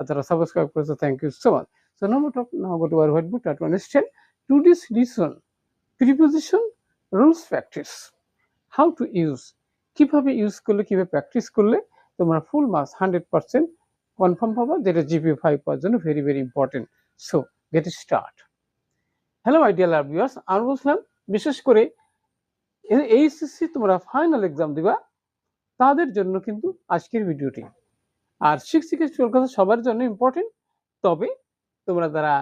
আর যারা সাবস্ক্রাইব করেছো thank you so much. So now go to our whiteboard, try to understand today's lesson preposition rules practice, how to use, কিভাবে use করলে কিভাবে practice করলে তোমরা full marks 100% confirm পাবা, যেটা জিপিএ 5 পাওয়ার জন্য very very important. So get start. Hello my dear love viewers, আমি বলছিলাম বিশেষ করে এইচএসসি তোমরা ফাইনাল এক্সাম দিবা তাদের জন্য কিন্তু আজকের ভিডিওটি। আর 6 থেকে 12 ক্লাস সবার জন্য ইম্পর্টেন্ট, তবে তোমরা যারা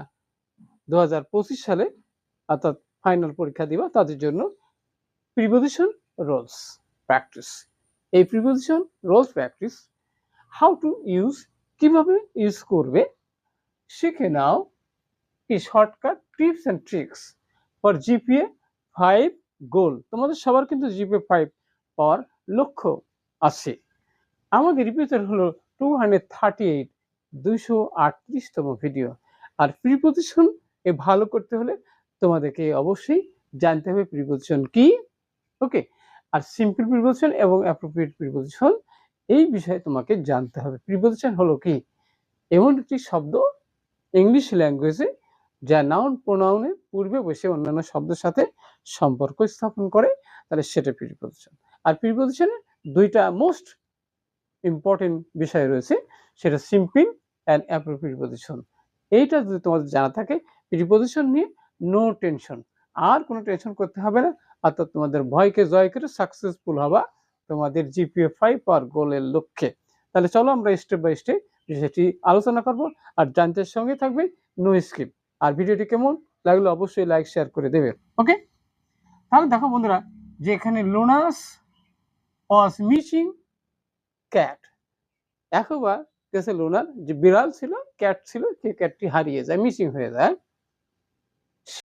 2025 সালে অর্থাৎ ফাইনাল পরীক্ষা দিবা তাদের জন্য প্রিপোজিশন রোলস প্র্যাকটিস। এই preposition rules practice how to use, কিভাবে ইউজ করবে শিখে নাও। কি shortcut tips and tricks for GPA 5 goal. তোমাদের সবার কিন্তু জিপিএ 5 পাওয়ার লক্ষ্য আছে। আমাদের এপিসোড হলো 238, 238তম ভিডিও। আর প্রিপোজিশন এ ভালো করতে হলে তোমাদেরকে অবশ্যই জানতে হবে প্রিপোজিশন কি, ওকে। আর সিম্পল প্রিপোজিশন এবং অ্যাপ্রোপ্রিয়েট প্রিপোজিশন এই বিষয়ে তোমাকে জানতে হবে। প্রিপোজিশন হলো কি এমন একটি শব্দ ইংলিশ ল্যাঙ্গুয়েজে যা নাউন প্রোনাউনের পূর্বে বসে অন্যান্য শব্দের সাথে সম্পর্ক স্থাপন করে, তাহলে সেটা প্রিপোজিশন। আর প্রিপোজিশনের দুইটা মোস্ট ইম্পর্টেন্ট বিষয় রয়েছে, সেটা সিম্পল অ্যান্ড অ্যাপ্রোপ্রিয়েট প্রিপোজিশন। এইটা যদি তোমাদের জানা থাকে, প্রিপোজিশন নিয়ে নো টেনশন, আর কোনো টেনশন করতে হবে না। অর্থাৎ তোমাদের ভয়কে জয় করে সাকসেসফুল হবা তোমাদের জিপিএ 5 পাওয়ার গোলের লক্ষ্যে। তাহলে চলো আমরা স্টেপ বাই স্টেপ বিষয়টি আলোচনা করব, আর জানতে সঙ্গে থাকবে, নো স্কিপ। আর ভিডিওটি কেমন লাগলো অবশ্যই লাইক শেয়ার করে দেবে, ওকে। তাহলে দেখো বন্ধুরা, যে এখানে লোনাস ওয়াজ মিসিং ক্যাট, একবার গেছে লোনার যে বিড়াল ছিল, ক্যাট ছিল, সেই ক্যাটটি হারিয়ে যায়, মিসিং হয়ে যায়।